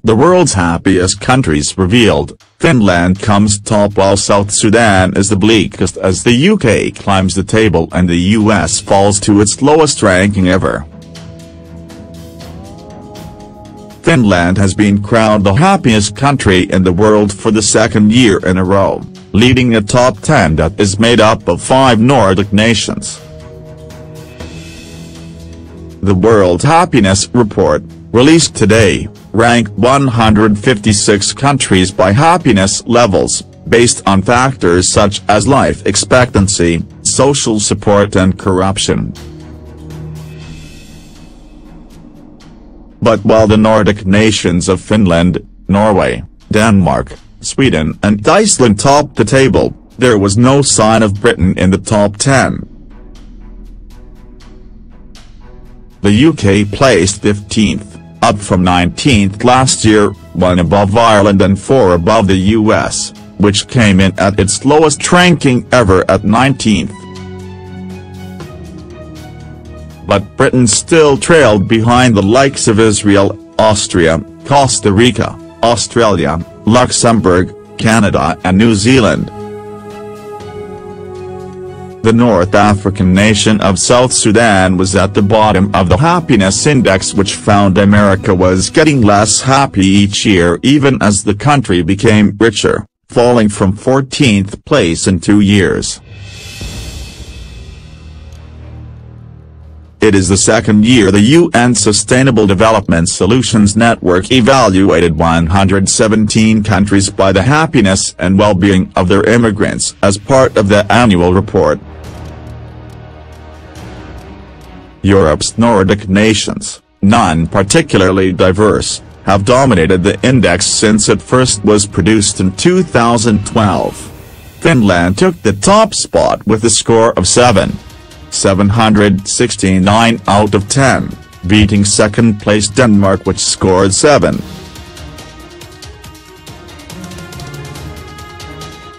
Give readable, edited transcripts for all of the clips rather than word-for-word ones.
The world's happiest countries revealed, Finland comes top while South Sudan is the bleakest as the UK climbs the table and the US falls to its lowest ranking ever. Finland has been crowned the happiest country in the world for the second year in a row, leading a top 10 that is made up of 5 Nordic nations. The World Happiness Report, released today, ranked 156 countries by happiness levels, based on factors such as life expectancy, social support and corruption. But while the Nordic nations of Finland, Norway, Denmark, Sweden and Iceland topped the table, there was no sign of Britain in the top 10. The UK placed 15th. Up from 19th last year, 1 above Ireland and 4 above the US, which came in at its lowest ranking ever at 19th. But Britain still trailed behind the likes of Israel, Austria, Costa Rica, Australia, Luxembourg, Canada and New Zealand. The North African nation of South Sudan was at the bottom of the happiness index, which found America was getting less happy each year even as the country became richer, falling from 14th place in 2 years. It is the second year the UN Sustainable Development Solutions Network evaluated 117 countries by the happiness and well-being of their immigrants as part of the annual report. Europe's Nordic nations, none particularly diverse, have dominated the index since it first was produced in 2012. Finland took the top spot with a score of 769 out of 10, beating second-place Denmark which scored 7.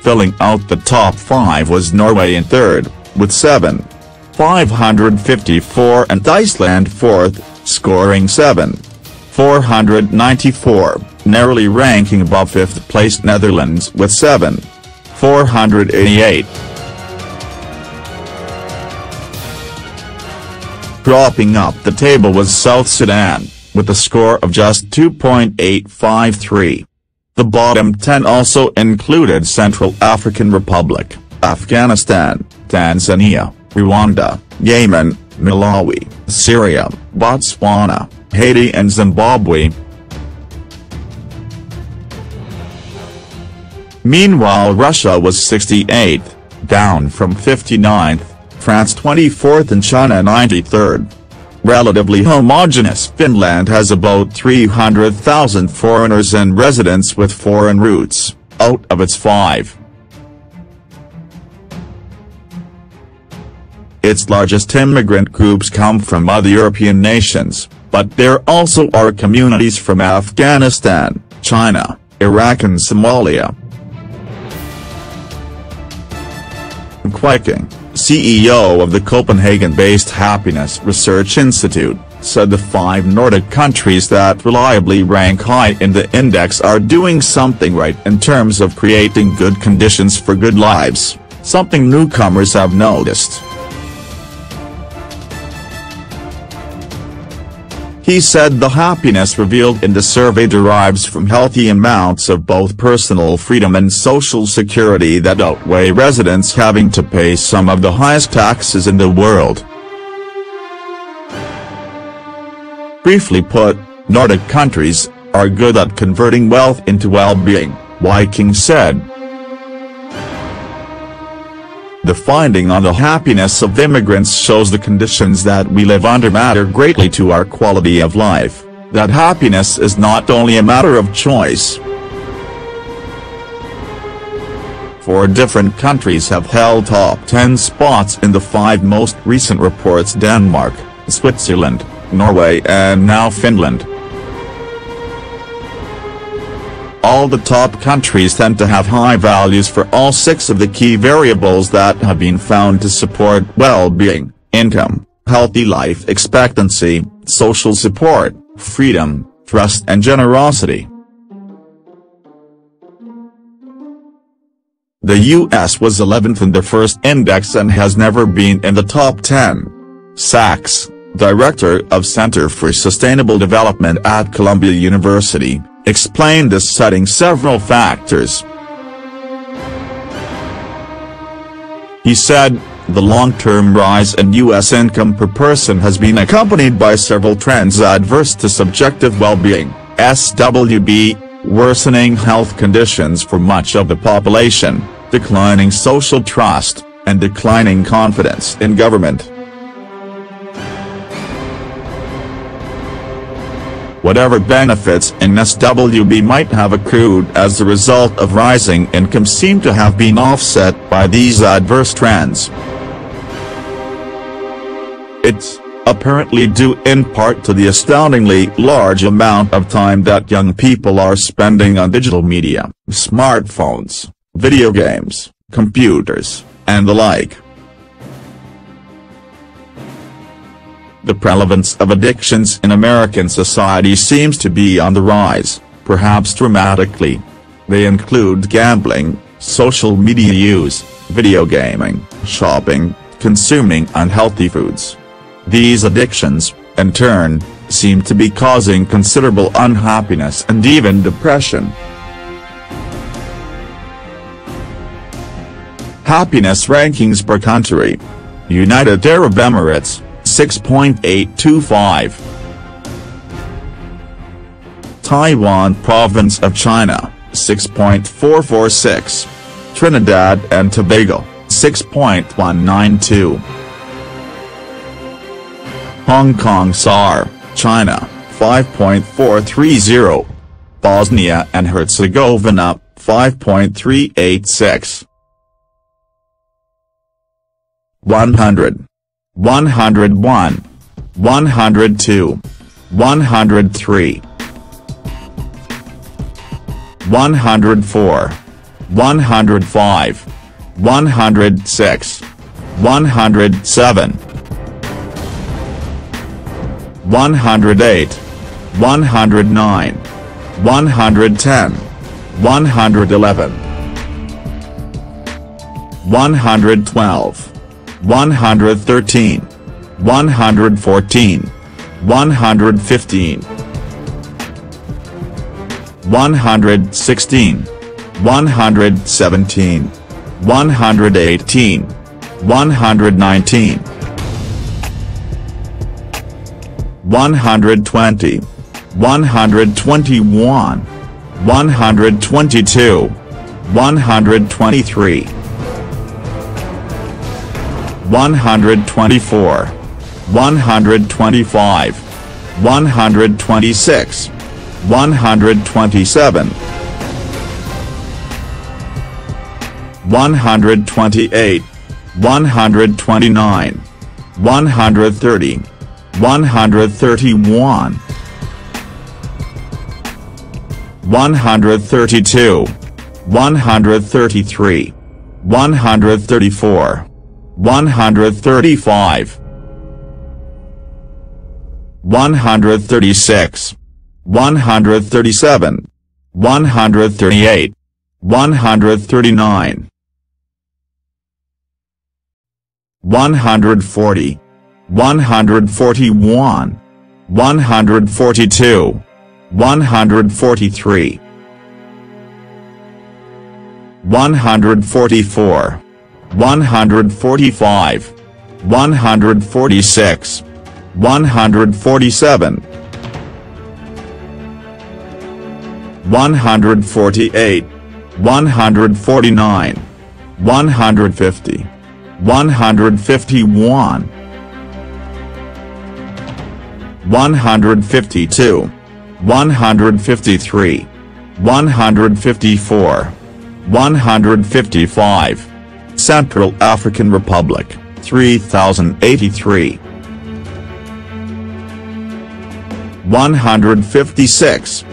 Filling out the top 5 was Norway in third, with 7,554 and Iceland fourth, scoring 7,494, narrowly ranking above fifth-place Netherlands with 7,488. Dropping up the table was South Sudan, with a score of just 2.853. The bottom 10 also included Central African Republic, Afghanistan, Tanzania, Rwanda, Yemen, Malawi, Syria, Botswana, Haiti and Zimbabwe. Meanwhile Russia was 68th, down from 59th, France 24th and China 93rd. Relatively homogeneous Finland has about 300,000 foreigners and residents with foreign roots, out of its 5. Its largest immigrant groups come from other European nations, but there also are communities from Afghanistan, China, Iraq and Somalia. Kviking, CEO of the Copenhagen-based Happiness Research Institute, said the 5 Nordic countries that reliably rank high in the index are doing something right in terms of creating good conditions for good lives, something newcomers have noticed. He said the happiness revealed in the survey derives from healthy amounts of both personal freedom and social security that outweigh residents having to pay some of the highest taxes in the world. Briefly put, Nordic countries are good at converting wealth into well-being, Viking said. The finding on the happiness of immigrants shows the conditions that we live under matter greatly to our quality of life, that happiness is not only a matter of choice. 4 different countries have held top 10 spots in the 5 most recent reports: Denmark, Switzerland, Norway and now Finland. All the top countries tend to have high values for all 6 of the key variables that have been found to support well-being: income, healthy life expectancy, social support, freedom, trust and generosity. The US was 11th in the first index and has never been in the top 10. Sachs, director of Center for Sustainable Development at Columbia University, explained this, citing several factors. He said, "The long-term rise in U.S. income per person has been accompanied by several trends adverse to subjective well-being, SWB, worsening health conditions for much of the population, declining social trust, and declining confidence in government. Whatever benefits in SWB might have accrued as the result of rising income seem to have been offset by these adverse trends. It's apparently due in part to the astoundingly large amount of time that young people are spending on digital media, smartphones, video games, computers, and the like. The prevalence of addictions in American society seems to be on the rise, perhaps dramatically. They include gambling, social media use, video gaming, shopping, consuming unhealthy foods. These addictions, in turn, seem to be causing considerable unhappiness and even depression. Happiness rankings per country. United Arab Emirates, 6.825. Taiwan Province of China, 6.446. Trinidad and Tobago, 6.192. Hong Kong SAR, China, 5.430. Bosnia and Herzegovina, 5.386. 100. 101, 102, 103, 104, 105, 106, 107, 108, 109, 110, 111, 112, 113, 114, 115, 116, 117, 118, 119, 120, 121, 122, 123, 124, 125, 126, 127, 128, 129, 130, 131, 132, 133, 134, 135, 136, 137, 138, 139, 140, 141, 142, 143, 144, 145, 146, 147, 148, 149, 150, 151, 152, 153, 154, 155. Central African Republic, 3083. 156.